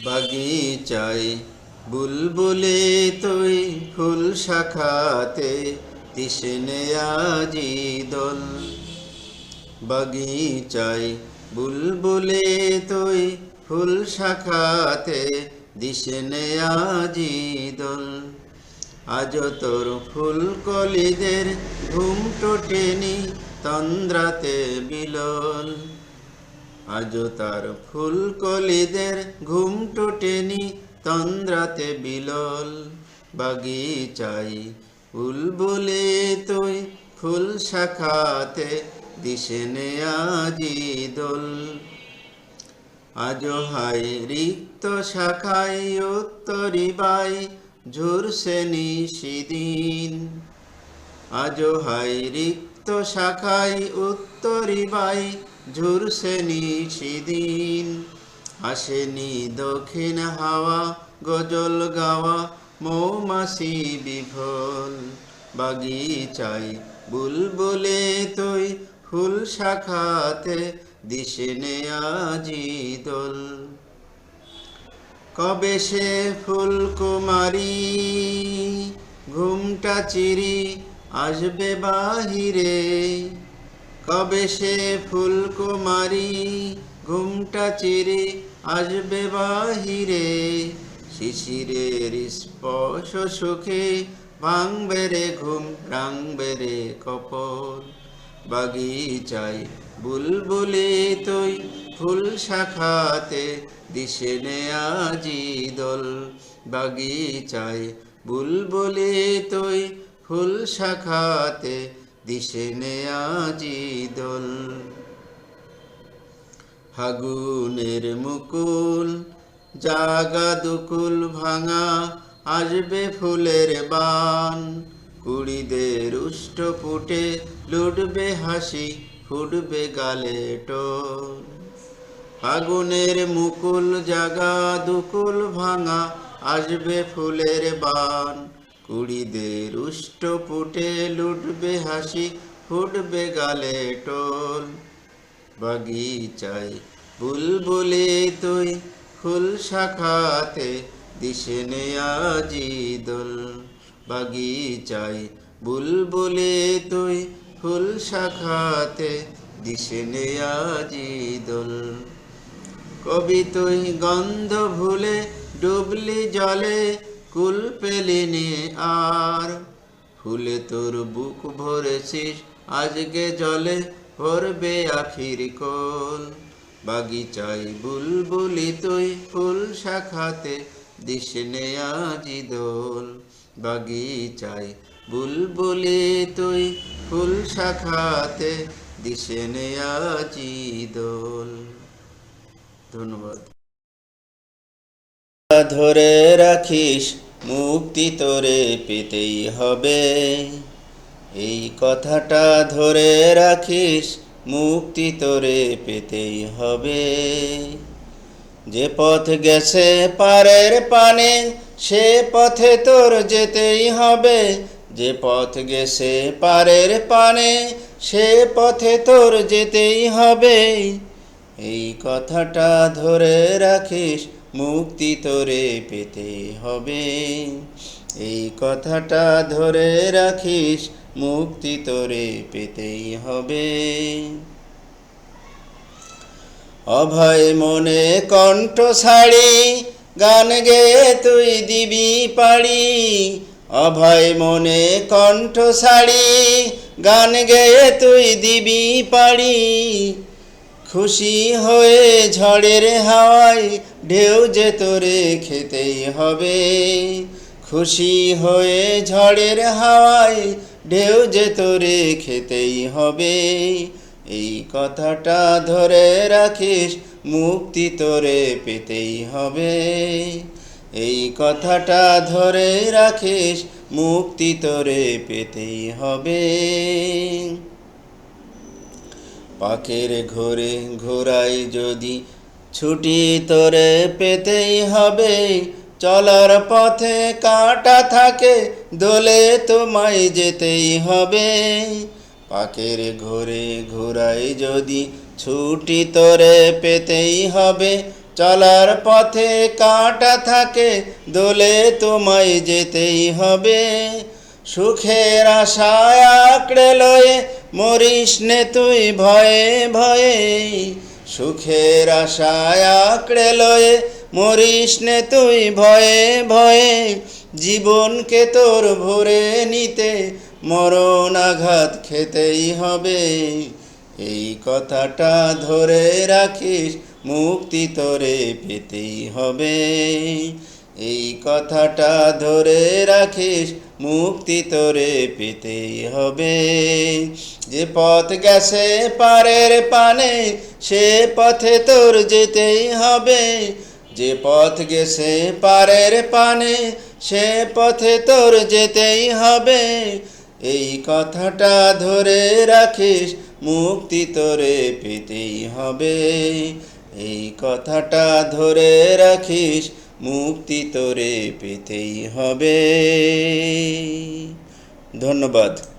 বাগিচায় বুলবুলে তুই ফুল শাখাতে তৃষ্ণে আজি দোল। বাগিচায় বুলবুলে তুই ফুল শাখাতে দিশনে আজি দোল। আজ তোর ফুল কলিদের ঘুম টোটেনি তন্দ্রাতে বিলোল। আজ তার ফুল কলিদের ঘুম টোটেনি তন্দ্রাতে বিলোল। বাগিচায় বুলবুলে তুই ফুল শাখাতে দিশনে আজি দোল। আজ হায় রিক্ত শাখায় উত্তরিবাই ঝুরছে নিশিদিন। আজ হায় রিক্ত শাখায় উত্তরিবাই ঝুরছে নিশিদিন। আসেনি দক্ষিণ হাওয়া গজল গাওয়া মৌমাছি বিফল। বাগিচায় বুলবুলে তুই ফুল শাখাতে দিশনে আজি দোল। কবে সে ফুলকুমারী ঘুমটা চিরি আসবে বাহিরে। কবে সে ফুলকুমারী ঘুমটা চিরি আসবে বাহিরে। শিশিরের স্পর্শ সুখে ভাঙবে রে ঘুম রাঙবে রে কপল। বাগিচায় বুলবুলে তুই ফুল শাখাতে দিশনে আজি দোল। বাগিচায় বুলবুলে তুই ফুল শাখাতে দিশনে আজি দোল। ফাগুনের মুকুল জাগা দুকুল ভাঙা আসবে ফুলের বান। কুড়িদের উষ্টপুটে লুটবে হাসি ফুটবে গালে টোল। ফাগুনের মুকুল জাগা দুকুল ভাঙা আসবে ফুলের বান। কুড়িদের উষ্টপুটে লুটবে হাসি ফুটবে গালে টোল। বাগিচায় বুলবুলে তুই ফুল শাখাতে দিশনে আজি দোল। বাগিচায় বুলবুলে তুই ফুল শাখাতে দিশনে আজি দোল। কবি তুই গন্ধ ভুলে ডুবলি জলে কুল পেলিনি আর। ফুলে তোর বুক ভরেছিস আজকে জলে ভরবে আখির কোল। বাগিচায় বুলবুলি তুই ফুল শাখাতে দিশনে আজি দোল। বাগিচায় বুলবুলি তুই ফুল শাখাতে দিশনে আজি দোল। ধন্যবাদ। ধরে রাখিস মুক্তি তোরে পেতেই হবে। এই কথাটা ধরে রাখিস মুক্তি তোরে পেতেই হবে। যে পথ গেছে পারের পানে সে পথে তোর যেতেই হবে। যে পথ গেছে পারের পানে সে পথে তোর যেতেই হবে। এই কথাটা ধরে রাখিস মুক্তি তোরে পেতেই হবে। এই কথাটা ধরে রাখিস মুক্তি তোরে পেতেই হবে। অভয় মনে কণ্ঠ ছাড়ি গান গেয়ে তুই দিবি পাড়ি। অভয় মনে কণ্ঠ ছাড়ি গান গেয়ে তুই দিবি পাড়ি। খুশি হয়ে ঝড়ের হাওয়ায় ঢেউ যে তোরে খেতেই হবে। খুশি হয়ে ঝড়ের হাওয়ায় ঢেউ যে তোরে খেতেই হবে। এই কথাটা ধরে রাখিস মুক্তি তোরে পেতেই হবে। এই কথাটা ধরে রাখিস মুক্তি তোরে পেতেই হবে। পাখির ঘুরে ঘোরাই যদি ছুটি তোরে পেতেই হবে। চলার পথে কাঁটা থাকে দোলে তোমায় যেতেই হবে। পাখির ঘুরে ঘোরাই যদি ছুটি তোরে পেতেই হবে। চলার পথে কাঁটা থাকে দোলে তোমায় যেতেই হবে। সুখের আশায় আঁকড়ে লয়ে মরিস নে তুই ভয়ে ভয়ে। সুখের আশায় আঁকড়ে লয়ে মরিস নে তুই ভয়ে ভয়ে। জীবনকে তোর ভরে নিতে মরণ আঘাত খেতেই হবে। এই কথাটা ধরে রাখিস, মুক্তি তোরে পেতেই হবে। এই কথাটা ধরে রাখিস, মুক্তি তোরে পেতেই হবে। যে পথ গেছে পারের পানে সে পথে তোর যেতেই হবে। যে পথ গেছে পারের পানে সে পথে তোর যেতেই হবে। এই কথাটা ধরে রাখিস, মুক্তি তোরে পেতেই হবে। এই কথাটা ধরে রাখিস, মুক্তি তোরে পেতেই হবে। ধন্যবাদ।